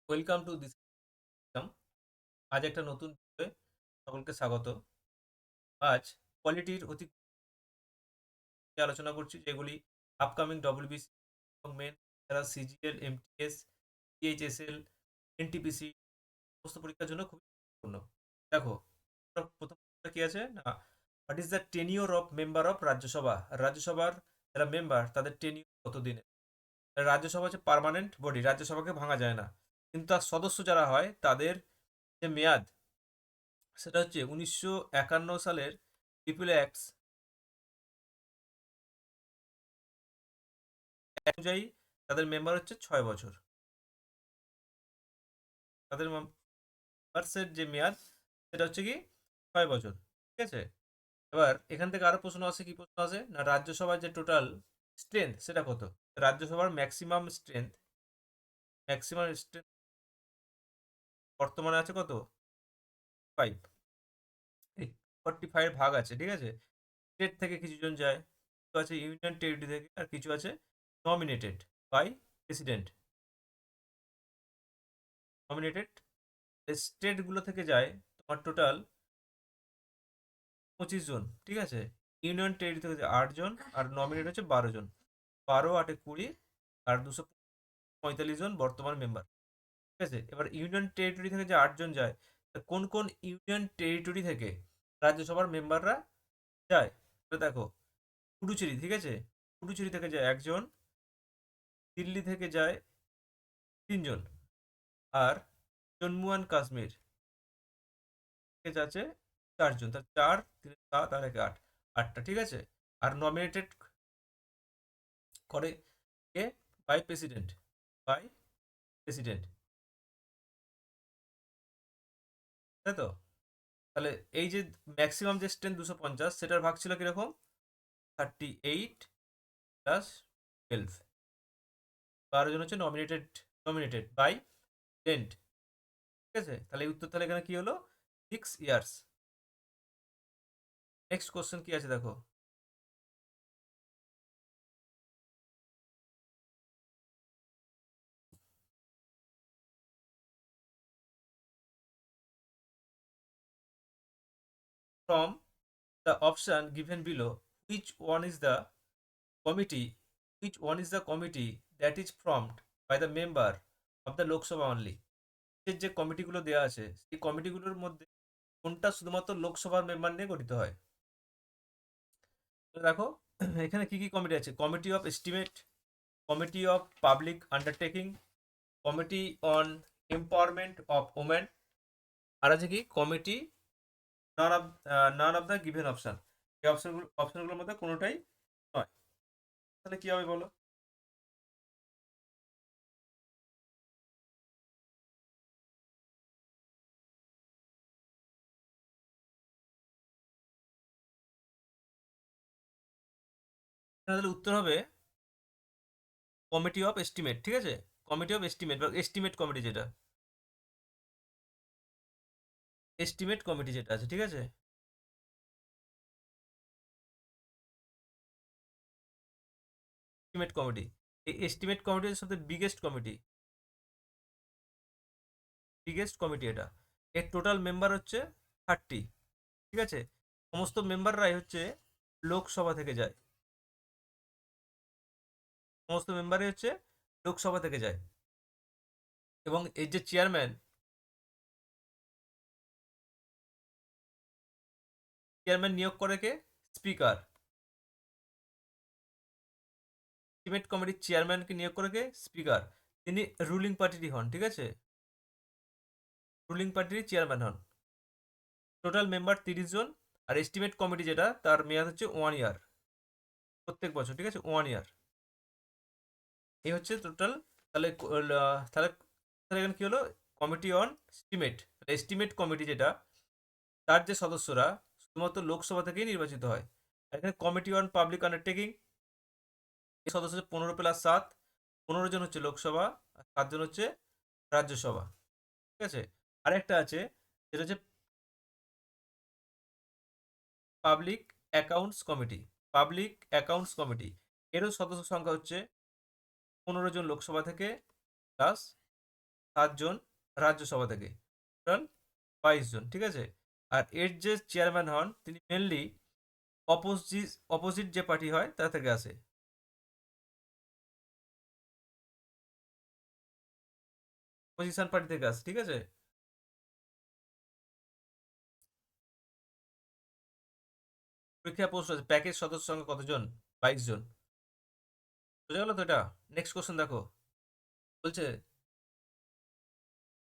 Welcome to this system. আজ একটা নতুন বিষয়ে সকলকে স্বাগত। আজ কোয়ালিটির অতি নিয়ে আলোচনা করছি, যেগুলি আপকামিং ডব্লিউবিসি এবং মেন যারা সিজিএল, এমটিএস, পিএইচএসএল, এনটিপিসি সমস্ত পরীক্ষার জন্য খুবই গুরুত্বপূর্ণ। দেখো, প্রথম কি আছে না, what is the tenure of member of Rajya Sabha. রাজ্যসভার যারা মেম্বার তাদের টেনিওর কতদিনের। রাজ্যসভা হচ্ছে পার্মানেন্ট বডি, রাজ্যসভাকে ভাঙা যায় না, কিন্তু তার সদস্য যারা হয় তাদের যে মেয়াদ, সেটা হচ্ছে 1951 সালের পিপল অ্যাক্টস অনুযায়ী তাদের মেম্বার হচ্ছে 6 বছর। তাদের মেম্বার্সের যে মেয়াদ সেটা হচ্ছে কি 6 বছর। ঠিক আছে, এবার এখান থেকে আরো প্রশ্ন আসে, কি প্রশ্ন আসে না, রাজ্যসভার যে টোটাল স্ট্রেংথ সেটা কত। রাজ্যসভার ম্যাক্সিমাম স্ট্রেংথ বর্তমানে আছে কত, 5। এই 45 ভাগ আছে, ঠিক আছে। স্টেট থেকে কিছু জন যায়, কিছু আছে ইউনিয়ন টেরিটরি থেকে, আর কিছু আছে নমিনেটেড বাই প্রেসিডেন্ট। নমিনেটেড স্টেটগুলো থেকে যায় তোমার টোটাল 25 জন, ঠিক আছে। ইউনিয়ন টেরিটরি থেকে যায় 8 জন, আর নমিনেট হচ্ছে 12 জন। 12 8 20, আর 245 জন বর্তমান মেম্বার। ঠিক আছে, এবার ইউনিয়ন টেরিটরি থেকে যে 8 জন যায়, তা কোন কোন ইউনিয়ন টেরিটরি থেকে রাজ্যসভার মেম্বাররা যায়, তো দেখো, পুডুচেরি, ঠিক আছে, পুডুচেরি থেকে যায় 1 জন, দিল্লি থেকে যায় 3 জন, আর জম্মু অ্যান্ড কাশ্মীর থেকে যাচ্ছে 4 জন। তার 4 3 7 আর 1 8, 8টা, ঠিক আছে। আর নমিনেটেড করে কে, বাই প্রেসিডেন্ট, বাই প্রেসিডেন্ট, তাই তো। তাহলে এই যে ম্যাক্সিমাম যে স্ট্রেন্থ 250, সেটার ভাগ ছিল কিরকম, 38 + 12। 12 জন হচ্ছে নমিনেটেড বাই প্রেসিডেন্ট। ঠিক আছে, তাহলে এই উত্তর, তাহলে এখানে কি হলো, 6 ইয়ার্স। নেক্সট কোশ্চেন কি আছে দেখো, from the option given below, which one is the committee which one is the committee that is formed by the member of the Lok Sabha only। এর যে কমিটিগুলো দেওয়া আছে, সেই কমিটিগুলোর মধ্যে কোনটা শুধুমাত্র লোকসভার মেম্বার নিয়ে গঠিত হয়। তো দেখো, এখানে কি কি কমিটি আছে, committee of estimate, committee of public undertaking, committee on empowerment of women, আর আছে কি committee none of the given option. এই অপশনগুলোর মধ্যে কোনোটাই নয়। তাহলে কি হবে বলো। তাহলে উত্তর হবে কমিটি অফ এস্টিমেট, ঠিক আছে। কমিটি অফ এস্টিমেট বা এস্টিমেট কমিটি যেটা, এস্টিমেট কমিটি যেটা আছে, ঠিক আছে। এস্টিমেট কমিটি, এই এস্টিমেট কমিটি হচ্ছে সবথেকে বিগেস্ট কমিটি এটা। এর টোটাল মেম্বার হচ্ছে 30। ঠিক আছে, সমস্ত মেম্বাররাই হচ্ছে লোকসভা থেকে যায়, সমস্ত মেম্বারই হচ্ছে লোকসভা থেকে যায়। এবং এই যে চেয়ারম্যান নিয়োগ করে কে, স্পিকার। এস্টিমেট কমিটির চেয়ারম্যানকে নিয়োগ করে কে, স্পিকার। তিনি রুলিং পার্টিরই হন, ঠিক আছে, রুলিং পার্টির চেয়ারম্যান হন। টোটাল মেম্বার 30 জন। আর এস্টিমেট কমিটি যেটা, তার মেয়াদ হচ্ছে 1 ইয়ার, প্রত্যেক বছর, ঠিক আছে, 1 ইয়ার। এই হচ্ছে টোটাল। তাহলে তাহলে তাহলে এখানে কি হলো, committee on estimate. Estimate committee যেটা, তার যে সদস্যরা শুধুমাত্র লোকসভা থেকেই নির্বাচিত হয়। আর এখানে কমিটি অন পাবলিক আন্ডারটেকিং, এই সদস্য হচ্ছে 15 + 7, 15 জন হচ্ছে লোকসভা, আর 7 জন হচ্ছে রাজ্যসভা। ঠিক আছে, আরেকটা আছে, যেটা হচ্ছে পাবলিক অ্যাকাউন্টস কমিটি। এরও সদস্য সংখ্যা হচ্ছে 15 জন লোকসভা থেকে, প্লাস 7 জন রাজ্যসভা থেকে, টোটাল 22 জন, ঠিক আছে। আর এর যে চেয়ারম্যান হন তিনি মেনলি অপোজিট অপোজিট যে পার্টি হয় তা থেকে আসে। অপোজিশন পার্টি থেকে আসে, ঠিক আছে। পরীক্ষা প্রশ্ন আছে, প্যাকেজ সদস্য সংখ্যা কতজন? 22 জন। বোঝা গেল তো এটা। নেক্সট কোশ্চেন দেখো, বলছে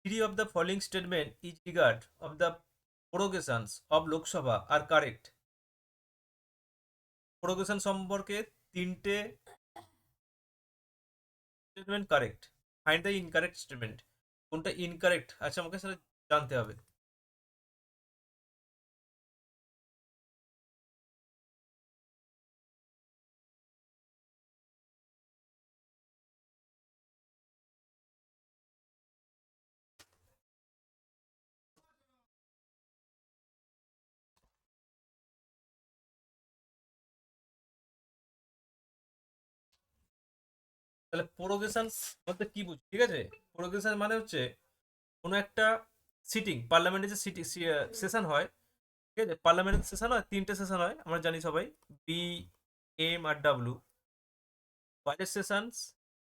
three of the following statement is regard of the prorogations of Lok Sabha আর কারেক্ট। প্রোগেশন সম্পর্কে তিনটে statement correct, find the incorrect statement. কোনটা ইনকারেক্ট আচ্ছা আমাকে সেটা জানতে হবে। তাহলে প্রোগেশনস বলতে কি বুঝি, ঠিক আছে। প্রোগেশন মানে হচ্ছে কোনো একটা সিটিং, পার্লামেন্টে যে সেশন হয়, ঠিক আছে। পার্লামেন্টের সেশন হয়, তিনটে সেশন হয় আমরা জানি সবাই, বি, এম আর W. Budget sessions,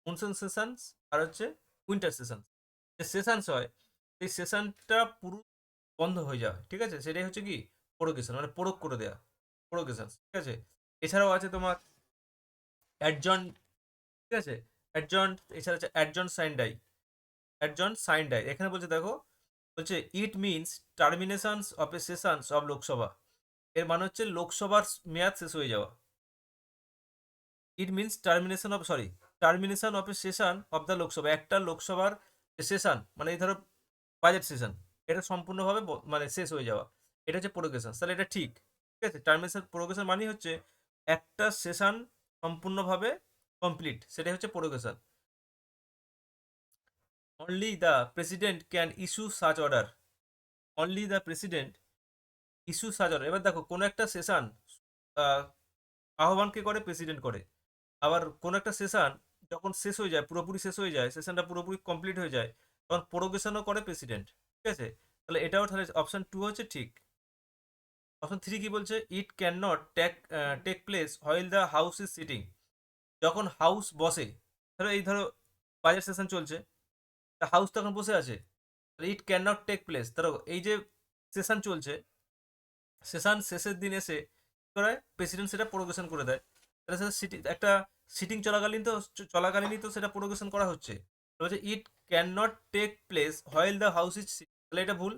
monsoon sessions, আর হচ্ছে উইন্টার সেশন। যে সেশনস হয় সেই সেশনটা পুরো বন্ধ হয়ে যাবে, ঠিক আছে, সেটাই হচ্ছে কি প্রোগেশন, মানে প্রয়োগ করে দেওয়া, প্রোগেশন, ঠিক আছে। এছাড়াও আছে তোমার অ্যাডজন, ঠিক আছে, অ্যাডজন। এছাড়া আছে অ্যাডজন সাইন্ডাই, অ্যাডজন সাইন্ডাই। এখানে বলছে দেখো, বলছে it means terminations of a sessions of Lok Sabha. এর মানে হচ্ছে লোকসভার মেয়াদ শেষ হয়ে যাওয়া। It means termination of, sorry, termination of a session of the Lok Sabha. একটা লোকসভার সেশন মানে এই ধরো বাজেট সেশন, এটা সম্পূর্ণভাবে মানে শেষ হয়ে যাওয়া, এটা হচ্ছে প্রোগেশন। তাহলে এটা ঠিক, ঠিক আছে। টার্মিনেশন প্রোগেশন মানে হচ্ছে একটা সেশন সম্পূর্ণভাবে কমপ্লিট, সেটাই হচ্ছে prorogation. Only the president can issue such order, only the president issue such order. এবার দেখো কোনো একটা সেশন আহ্বান কে করে? প্রেসিডেন্ট করে। আবার কোন একটা সেশন যখন শেষ হয়ে যায়, পুরোপুরি শেষ হয়ে যায়, সেশনটা পুরোপুরি কমপ্লিট হয়ে যায়, তখন প্রোগেশনও করে প্রেসিডেন্ট, ঠিক আছে। তাহলে এটাও তাহলে অপশন টু হচ্ছে ঠিক। অপশন থ্রি কি বলছে? It can not take place while the house is sitting. যখন হাউস বসে, ধরো এই ধরো বাজেট সেশন চলছে, তা হাউস তখন বসে আছে, তাহলে it can not take place. ধরো এই যে সেশন চলছে, সেশন শেষের দিন এসে কি করে? প্রেসিডেন্ট সেটা প্রোগেশন করে দেয়। তাহলে সেটা একটা সিটিং চলাকালীন তো, চলাকালীনই তো সেটা প্রোগেশন করা হচ্ছে। তো হচ্ছে it can not take place while the house is, তাহলে এটা ভুল,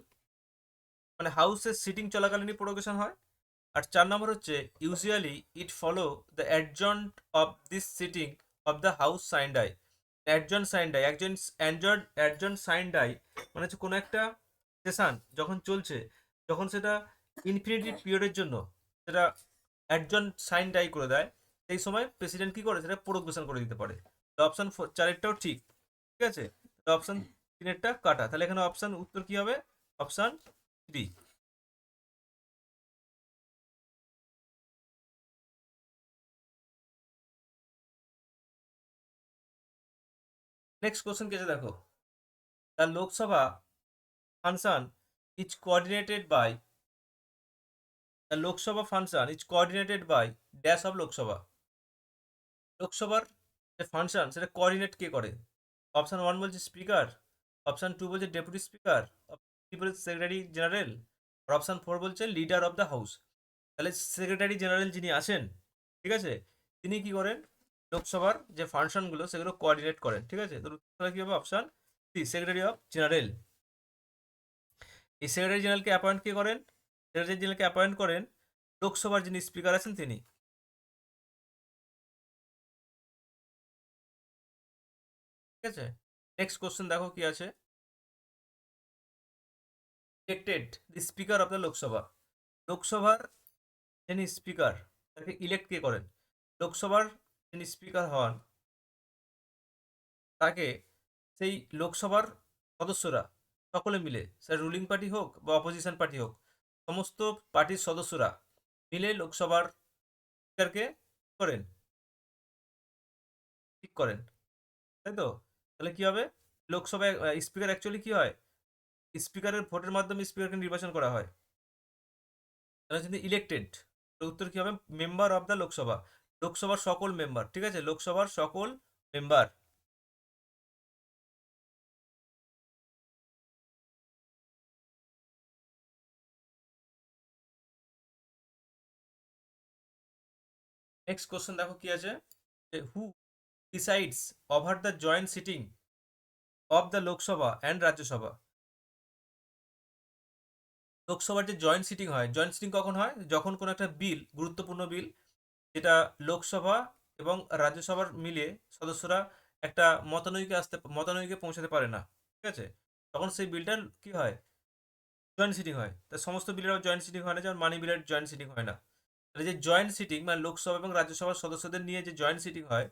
মানে হাউসের সিটিং চলাকালীনই প্রোগেশন হয়। আর 4 নম্বর হচ্ছে usually it follow the adjournment of this sitting of the house sine die. Adjourn sine die, একজন অ্যাডজন সাইন্ড আই মানে হচ্ছে কোনো একটা সেশন যখন চলছে, যখন সেটা ইনফিনিটি পিরিয়ডের জন্য সেটা একজন সাইন ডাই করে দেয়, সেই সময় প্রেসিডেন্ট কি করে? সেটা প্রোগ্রেশন করে দিতে পারে। তো অপশন চারেরটাও ঠিক, ঠিক আছে। তো অপশন তিনেরটা কাটা, তাহলে এখানে অপশন উত্তর কি হবে? Option D. নেক্সট কোশ্চেন কি আছে দেখো, the Lok Sabha function is coordinated by, the Lok Sabha function is coordinated by dash of Lok Sabha. লোকসভার যে ফাংশন সেটা কোঅর্ডিনেট কে করে? অপশন ওয়ান বলছে স্পিকার, অপশন টু বলছে ডেপুটি স্পিকার, অপশন থ্রি বলছে সেক্রেটারি জেনারেল, আর অপশন ফোর বলছে লিডার অফ দ্য হাউস। তাহলে সেক্রেটারি জেনারেল যিনি আছেন, ঠিক আছে, তিনি কি করেন? লোকসভার যে ফাংশনগুলো সেগুলো কোঅর্ডিনেট করেন, ঠিক আছে। তো উত্তরটা কি হবে? Option C, secretary of general. এই সেক্রেটারি জেনারেলকে অ্যাপয়েন্ট কে করেন? সেক্রেটারি জেনারেলকে অ্যাপয়েন্ট করেন লোকসভার যিনি স্পিকার আছেন তিনি, ঠিক আছে। নেক্সট কোশ্চেন দেখো কি আছে, elected the speaker of the Lok Sabha. লোকসভার যিনি স্পিকার তাকে ইলেক্ট কে করেন? লোকসভার যিনি স্পিকার হন তাকে সেই লোকসভার সদস্যরা সকলে মিলে, সে রুলিং পার্টি হোক বা অপোজিশন পার্টি হোক, সমস্ত পার্টির সদস্যরা মিলে লোকসভার স্পিকারকে করেন, ঠিক করেন, তাই তো। তাহলে কি হবে? লোকসভায় স্পিকার অ্যাকচুয়ালি কি হয়, স্পিকারের ভোটের মাধ্যমে স্পিকারকে নির্বাচন করা হয়, তারা যদি ইলেক্টেড, উত্তর কি হবে, মেম্বার অফ দ্য লোকসভা, লোকসভার সকল মেম্বার, ঠিক আছে, লোকসভার সকল মেম্বার। নেক্সট কোশ্চেন দেখো কি আছে, who decides over the joint sitting of the Lok Sabha and Rajya Sabha. লোকসভার যে জয়েন্ট সিটিং হয়, জয়েন্ট সিটিং কখন হয়, যখন কোনো একটা বিল, গুরুত্বপূর্ণ বিল, যেটা লোকসভা এবং রাজ্যসভার মিলে সদস্যরা একটা মতানৈক্যে পৌঁছাতে পারে না, ঠিক আছে, তখন সেই বিলটার কি হয়, জয়েন্ট সিটিং হয়। তা সমস্ত বিলের জয়েন্ট সিটিং হয় না, যেমন মানি বিলের জয়েন্ট সিটিং হয় না। তাহলে যে জয়েন্ট সিটিং মানে লোকসভা এবং রাজ্যসভার সদস্যদের নিয়ে যে জয়েন্ট সিটিং হয়,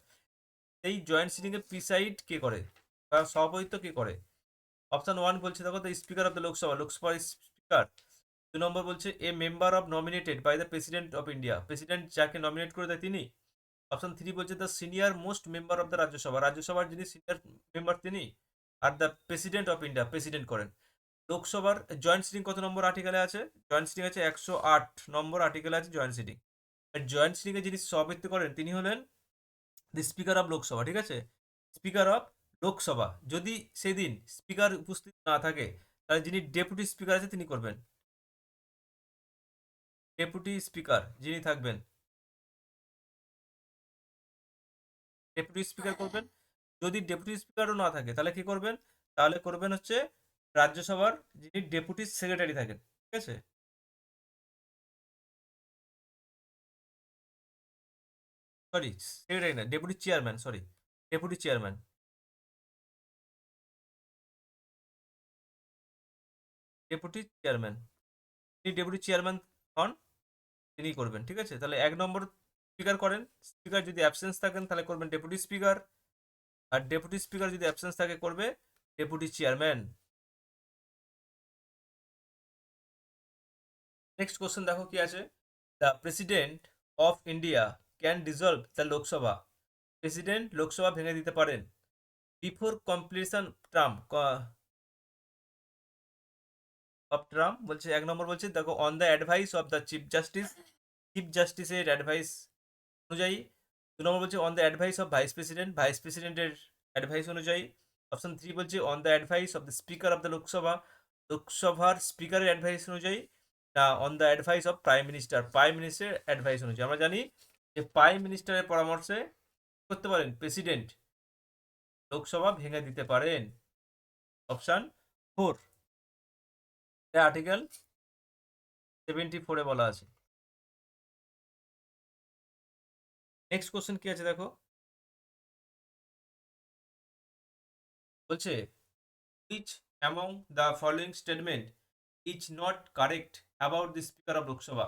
এই জয়েন্ট সিটিং এ প্রিসাইড কে করে বা সভাপতিত্ব কে করে? অপশন ওয়ান বলছে দেখো, the speaker of the Lok Sabha, লোকসভার স্পিকার। 2 নম্বর বলছে a member of nominated by the president of India, president যাকে নমিনেট করে দেয় তিনি। অপশন থ্রি বলছে the senior most member of the Rajya Sabha, রাজ্যসভার যিনি সিনিয়র মেম্বার তিনি। আর the president of India, president করেন। লোকসভার জয়েন্ট সিটিং কত নম্বর আর্টিকেলে আছে? জয়েন্ট সিটিং আছে 108 নম্বর আর্টিকেলে আছে জয়েন্ট সিটিং। জয়েন্ট সিটিং এ যিনি সভাপতিত্ব করেন তিনি হলেন দি স্পিকার অফ লোকসভা, ঠিক আছে, স্পিকার অফ লোকসভা। যদি সেদিন স্পিকার উপস্থিত না থাকে, তাহলে যিনি ডেপুটি স্পিকার আছে তিনি করবেন, ডেপুটি স্পিকার যিনি থাকবেন, ডেপুটি স্পিকার করবেন। যদি ডেপুটি স্পিকারও না থাকে তাহলে কি করবেন, তাহলে করবেন হচ্ছে রাজ্যসভার যিনি ডেপুটি সেক্রেটারি থাকেন, ঠিক আছে, সরি সেক্রেটারি না, deputy chairman, sorry, deputy chairman, deputy chairman, তিনি ডেপুটি চেয়ারম্যান হন, তিনি করবেন, ঠিক আছে। তাহলে 1 নম্বর স্পিকার করেন, স্পিকার যদি অ্যাবসেন্স থাকেন তাহলে করবেন ডেপুটি স্পিকার, আর ডেপুটি স্পিকার যদি অ্যাবসেন্স থাকে করবে ডেপুটি চেয়ারম্যান। নেক্সট কোশ্চেন দেখো কি আছে, the president of India can dissolve the Lok Sabha, president Lok Sabha ভেঙে দিতে পারেন before completion term of term. বলছে 1 নম্বর বলছে দেখো, on the advice of the chief justice, chief জাস্টিসের অ্যাডভাইস অনুযায়ী। 2 নম্বর বলছে on the advice of vice president, vice প্রেসিডেন্টের অ্যাডভাইস অনুযায়ী। অপশন থ্রি বলছে on the advice of the speaker of the Lok Sabha, লোকসভার স্পিকারের অ্যাডভাইস অনুযায়ী। না, on the advice of prime minister, prime মিনিস্টারের অ্যাডভাইস অনুযায়ী। আমরা জানি যে প্রাইম মিনিস্টারের পরামর্শে করতে পারেন প্রেসিডেন্ট লোকসভা ভেঙে দিতে পারেন। অপশন ফোর, আর্টিকেল 74-এ বলা আছে। নেক্সট কোশ্চেন কি আছে দেখো, বলছে which among the following statement is not correct about the speaker of Lok Sabha,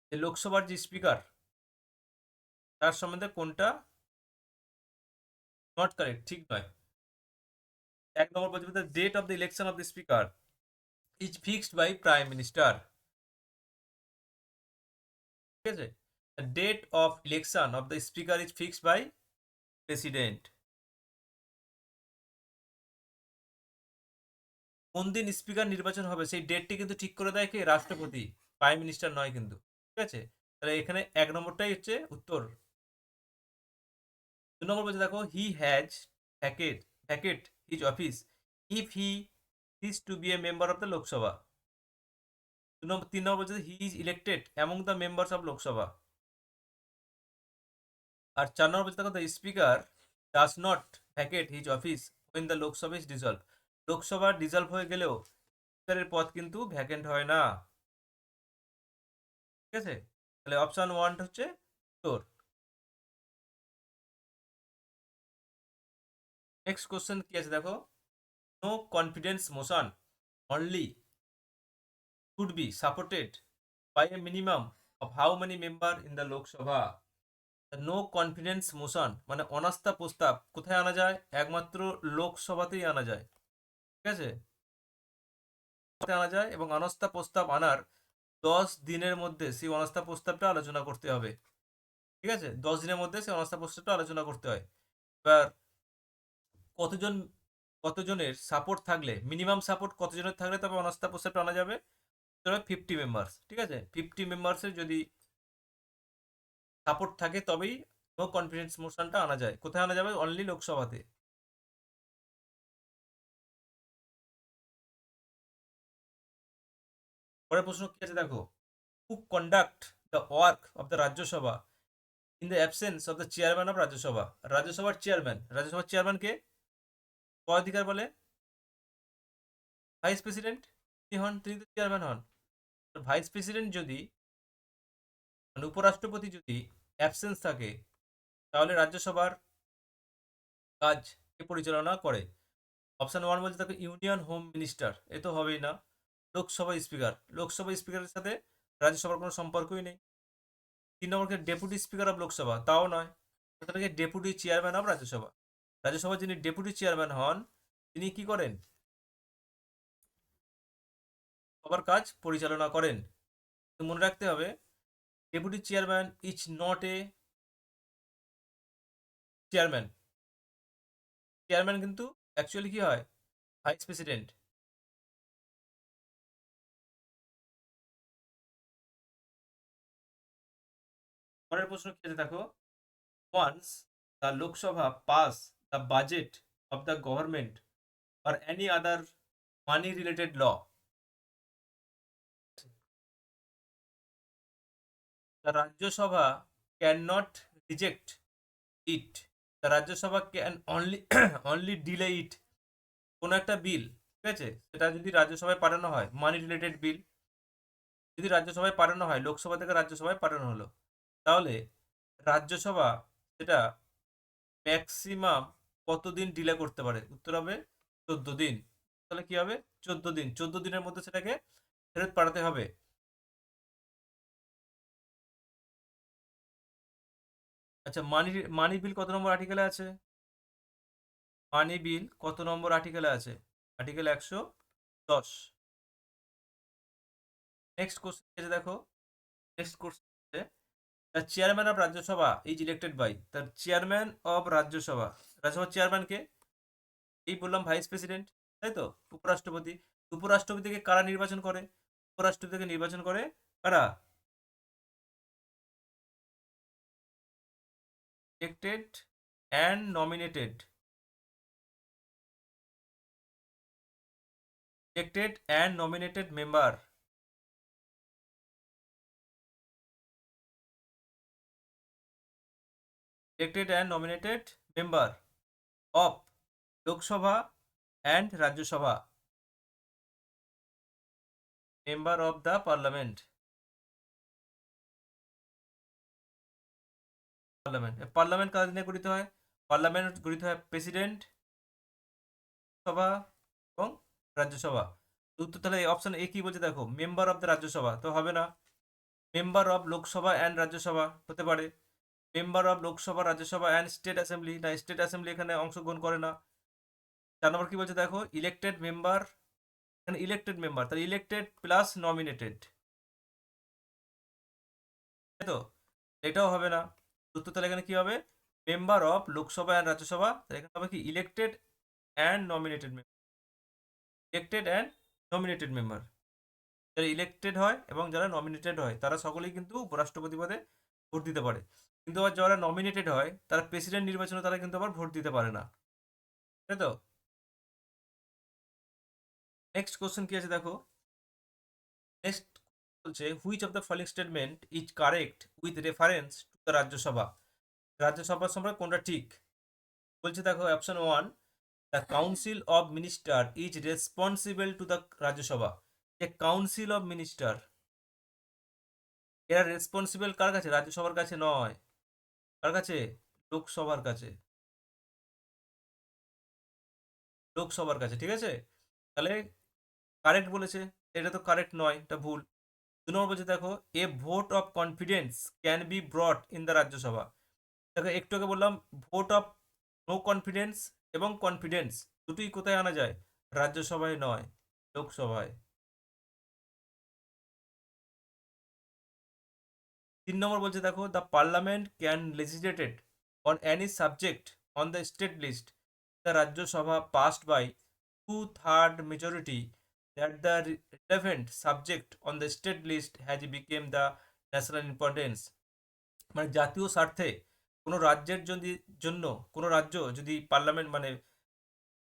যে লোকসভার যে স্পিকার তার সম্বন্ধে কোনটা নট কারেক্ট, ঠিক নয়। 1 নম্বর বলছে the date of the election of the speaker is fixed by prime minister, ঠিক আছে, the date of election of the speaker is fixed by president. কোন দিন স্পিকার নির্বাচন হবে সেই ডেটটি কিন্তু ঠিক করে দেয় কে, রাষ্ট্রপতি, প্রাইম মিনিস্টার নয় কিন্তু, ঠিক আছে। তাহলে এখানে 1 নম্বরটাই হচ্ছে উত্তর। 2 নম্বর বলছে দেখো, he has vacate vacate his office if he is to be a member of the Lok Sabha. 3 নম্বর বলছে he is elected among the members of Lok Sabha. আর 4 নম্বর বলছে দেখো, the speaker does not vacate his office when the Lok Sabha is dissolve, Lok Sabha dissolve হয়ে গেলেও স্পিকারের পদ কিন্তু ভ্যাকেন্ট হয় না, ঠিক আছে। তাহলে অপশন ওয়ান হচ্ছে উত্তর। নেক্সট কোশ্চেন কি আছে দেখো, no confidence motion only should be supported by a minimum of how many member in the Lok Sabha. No confidence motion মানে অনাস্থা প্রস্তাব কোথায় আনা যায়, একমাত্র লোকসভাতেই আনা যায়, ঠিক আছে, আনা যায়। এবং অনাস্থা প্রস্তাব আনার 10 দিনের মধ্যে সেই অনাস্থা প্রস্তাবটা আলোচনা করতে হবে, ঠিক আছে, 10 দিনের মধ্যে সেই অনাস্থা প্রস্তাবটা আলোচনা করতে হয়। এবার কতজন কতজনের সাপোর্ট থাকলে, মিনিমাম সাপোর্ট কতজনের থাকলে তবে অনাস্থা প্রস্তাবটা আনা যাবে? 50 মেম্বার্স, ঠিক আছে? 50 মেম্বার্সের যদি সাপোর্ট থাকে তবেই নো কনফিডেন্স মোশনটা আনা যায়। কোথায় আনা যাবে? অনলি লোকসভাতে। পরের প্রশ্ন কি আছে দেখো, who conduct the work of the Rajya Sabha in the absence of the chairman of Rajya Sabha? রাজ্যসভার চেয়ারম্যান, রাজ্যসভার চেয়ারম্যান কে অধিকার বলে? Vice president. তিনি হন, তিনি তো চেয়ারম্যান হন। ভাইস প্রেসিডেন্ট যদি, মানে উপরাষ্ট্রপতি যদি অ্যাবসেন্স থাকে, তাহলে রাজ্যসভার কাজ কে পরিচালনা করে? অপশন 1 বলছে দেখো ইউনিয়ন হোম মিনিস্টার, এ তো হবেই না। লোকসভা স্পিকার, লোকসভা স্পিকারের সাথে রাজ্যসভার কোনো সম্পর্কই নেই। 3 নম্বরকে ডেপুটি স্পিকার অফ লোকসভা, তাও নয়। তাদেরকে ডেপুটি চেয়ারম্যান অফ রাজ্যসভা। রাজ্যসভার যিনি ডেপুটি চেয়ারম্যান হন, তিনি কি করেন? সবার কাজ পরিচালনা করেন। তো মনে রাখতে হবে, deputy chairman is not a chairman. Chairman কিন্তু অ্যাকচুয়ালি কি হয়? Vice president. পরের প্রশ্ন কি আছে দেখো, once the Lok Sabha pass the budget of the government or any other money related law, the Rajya Sabha cannot reject it. The Rajya Sabha can only only delay it. কোনো একটা বিল, ঠিক আছে, সেটা যদি রাজ্যসভায় পাঠানো হয়, মানি রিলেটেড বিল যদি রাজ্যসভায় পাঠানো হয়, লোকসভা থেকে রাজ্যসভায় পাঠানো হলো, তাহলে রাজ্যসভা সেটা ম্যাক্সিমাম কতদিন ডিলে করতে পারে? উত্তর হবে 14 দিন। তাহলে কি হবে? 14 দিন, 14 দিনের মধ্যে সেটাকে ফেরত পাঠাতে হবে। আচ্ছা, মানি মানি বিল কত নম্বর আর্টিকেলে আছে? মানি বিল কত নম্বর আর্টিকেলে আছে? আর্টিকেল 110। নেক্সট কোশ্চেন আছে দেখো, নেক্সট কোশ্চেন আছে, the chairman of Rajya Sabha is elected by, the chairman of Rajya Sabha, রাজ্যসভার চেয়ারম্যানকে, এই বললাম ভাইস প্রেসিডেন্ট, তাই তো? উপরাষ্ট্রপতি, উপরাষ্ট্রপতিকে কারা নির্বাচন করে? উপরাষ্ট্রপতিকে নির্বাচন করে কারা? Elected and nominated, elected and nominated member, elected and nominated member of Lok Sabha and Rajya Sabha, member of the parliament. Parliament, parliament কাদের নিয়ে গঠিত হয়? পার্লামেন্ট গঠিত হয় প্রেসিডেন্ট, সভা এবং রাজ্যসভা। উত্তর তাহলে অপশন এ কি বলছে দেখো, মেম্বার অফ দ্য রাজ্যসভা তো হবে না। Member of Lok Sabha and Rajya Sabha হতে পারে। Member of Lok Sabha Rajya Sabha and state assembly, না স্টেট অ্যাসেম্বলি এখানে অংশগ্রহণ করে না। 4 নম্বর কি বলছে দেখো, ইলেক্টেড মেম্বার, এখানে ইলেক্টেড মেম্বার, তাহলে ইলেক্টেড প্লাস নমিনেটেড, তাই তো? এটাও হবে না। উত্তর তাহলে এখানে কি হবে? Member of Lok Sabha and Rajya Sabha, তাহলে এখানে হবে কি elected and nominated member, elected and nominated member. যারা ইলেক্টেড হয় এবং যারা নমিনেটেড হয় তারা সকলেই কিন্তু উপরাষ্ট্রপতি পদে ভোট দিতে পারে, কিন্তু আবার যারা নমিনেটেড হয় তারা প্রেসিডেন্ট নির্বাচনে তারা কিন্তু আবার ভোট দিতে পারে না, তাই তো? নেক্সট কোশ্চেন কি আছে দেখো, নেক্সট বলছে which of the following statement is correct with reference to the Rajya Sabha? Rajya Sabha সম্পর্কে কোনটা ঠিক? বলছে দেখো option 1, the council of minister is responsible to the Rajya Sabha. যে কাউন্সিল অফ মিনিস্টার, এরা রেসপন্সিবল কার কাছে? রাজ্যসভার কাছে নয়। কার কাছে? লোকসভার কাছে, লোকসভার কাছে, ঠিক আছে? তাহলে কারেক্ট বলেছে, এটা তো কারেক্ট নয়, এটা ভুল। 2 নম্বর বলছে দেখো, a vote of confidence can be brought in the Rajya Sabha. দেখো একটু আগে বললাম ভোট অফ নো কনফিডেন্স এবং কনফিডেন্স দুটোই কোথায় আনা যায়? রাজ্যসভায় নয়, লোকসভায়। 3 নম্বর বলছে দেখো, the parliament can legislated on any subject on the state list. the Rajya Sabha passed by 2/3 majority that the relevant subject on the state list has become the national importance. মানে জাতীয় স্বার্থে কোনো রাজ্যের যদি জন্য কোনো রাজ্য যদি পার্লামেন্ট মানে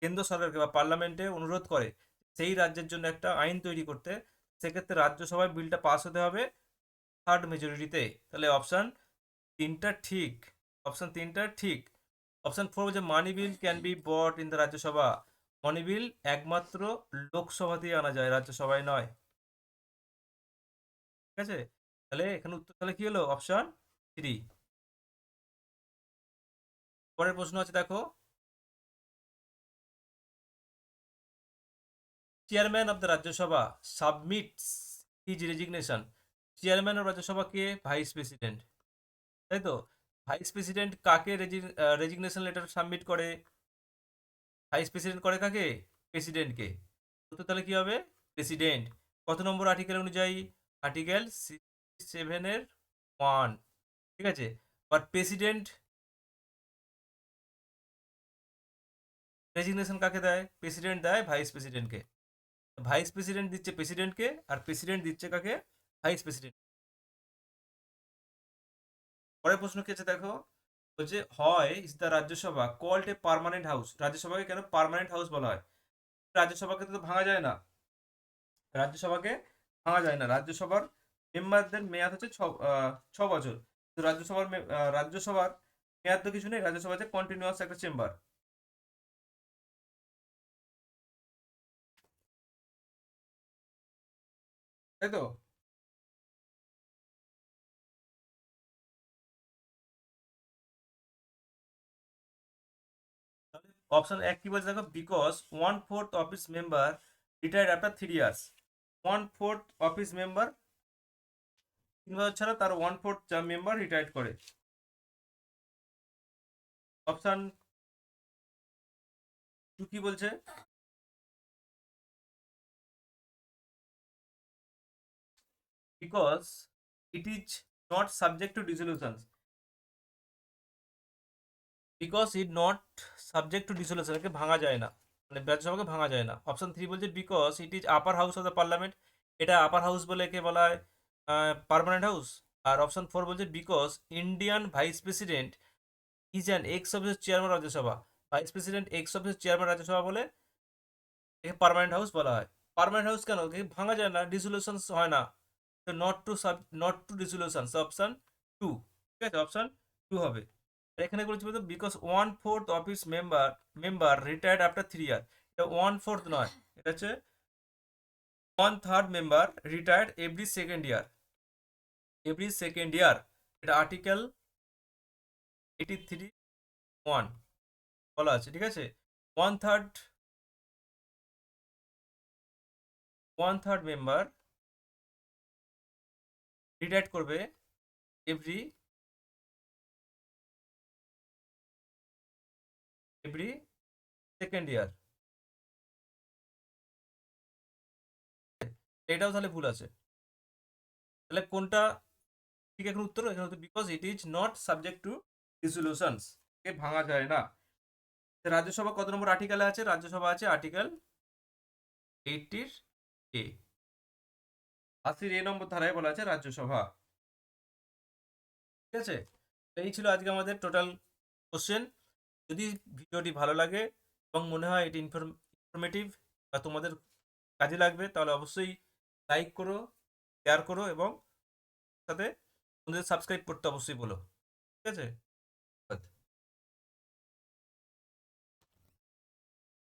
কেন্দ্র সরকারকে বা পার্লামেন্টে অনুরোধ করে সেই রাজ্যের জন্য একটা আইন তৈরি করতে, সেক্ষেত্রে রাজ্যসভায় বিলটা পাস হতে হবে থার্ড মেজরিটিতে। তাহলে অপশন তিনটা ঠিক। অপশন ফোর বলছে money bill can be brought in the Rajya Sabha. Money bill একমাত্র লোকসভাতেই আনা যায়, রাজ্যসভায় নয়। ঠিক আছে, তাহলে এখানে উত্তর তাহলে কি হলো? Option three. পরের প্রশ্ন আছে দেখো, chairman of the Rajya Sabha submits his resignation. Chairman of Rajya Sabha K? Vice president, তাই তো। ভাইস প্রেসিডেন্ট কাকে রেজিগনেশন লেটার সাবমিট করে? ভাইস প্রেসিডেন্ট করে কাকে? প্রেসিডেন্টকে। তো তাহলে কি হবে? প্রেসিডেন্ট। কত নম্বর আর্টিকেল অনুযায়ী? আর্টিকেল 67(1)। ঠিক আছে, বাট প্রেসিডেন্ট রেজিগনেশন কাকে দেয়? প্রেসিডেন্ট দেয় ভাইস প্রেসিডেন্টকে। ভাইস প্রেসিডেন্ট দিচ্ছে প্রেসিডেন্টকে, আর প্রেসিডেন্ট দিচ্ছে কাকে? Vice president. পরের প্রশ্ন কি আছে দেখো, বলছে why is the Rajya Sabha called a permanent house. রাজ্যসভাকে কেন পার্মানেন্ট হাউস বলা হয়? রাজ্যসভাকে তো ভাঙা যায় না, রাজ্যসভাকে ভাঙা যায় না। রাজ্যসভার মেম্বারদের মেয়াদ হচ্ছে 6 বছর। তো রাজ্যসভার মেয়াদ তো কিছু নেই, রাজ্যসভা হচ্ছে কন্টিনিউয়াস একটা চেম্বার, তাই তো। অপশন এক কি বলছে দেখো, because 1/4 office member retired after 3 years. 1/4 office member 3 বছর ছাড়া তার 1/4 মেম্বার রিটায়ার্ড করে। অপশন টু কি বলছে? Because it is not subject two dissolution. Because it not subject two dissolution, একে ভাঙা যায় না, মানে রাজ্যসভাকে ভাঙা যায় না। অপশন থ্রি বলছে because it is upper house of the parliament. এটা আপার হাউস বলে একে বলা হয় পার্মানেন্ট হাউস। আর অপশন ফোর বলছে because Indian vice president is an x office chairman Rajya Sabha. Vice president x office chairman Rajya Sabha বলে একে পার্মানেন্ট হাউস বলা হয়। পার্মানেন্ট হাউস কেন? একে ভাঙা যায় না, ডিসলিউশন হয় না। তো not to dissolution, option two. ঠিক আছে, অপশন টু হবে। আর এখানে বলেছি বলতো because 1/4 office member retired after 3 year. এটা 1/4 নয়, এটা হচ্ছে 1/3 member retired every second year. এটা আর্টিকেল 83(1) বলা আছে। ঠিক আছে, ওয়ান থার্ড মেম্বার রিটায়ার্ড করবে এভরি এভরি সেকেন্ড ইয়ার। এটাও তাহলে ভুল আছে। তাহলে কোনটা ঠিক? এখন উত্তর এখানে হচ্ছে because it is not subject to dissolutions, কে ভাঙা যায় না। রাজ্যসভা কত নম্বর আর্টিকেলে আছে? রাজ্যসভা আছে আর্টিকেল 80 এ, 80 নম্বর ধারায় বলা আছে রাজ্যসভা। ঠিক আছে, তো এই ছিল আজকে আমাদের টোটাল কোশ্চেন। যদি ভিডিওটি ভালো লাগে এবং মনে হয় এটি ইনফরমেটিভ বা তোমাদের কাজে লাগবে, তাহলে অবশ্যই লাইক করো, শেয়ার করো এবং সাথে বন্ধুদের সাবস্ক্রাইব করতে অবশ্যই বলো। ঠিক আছে।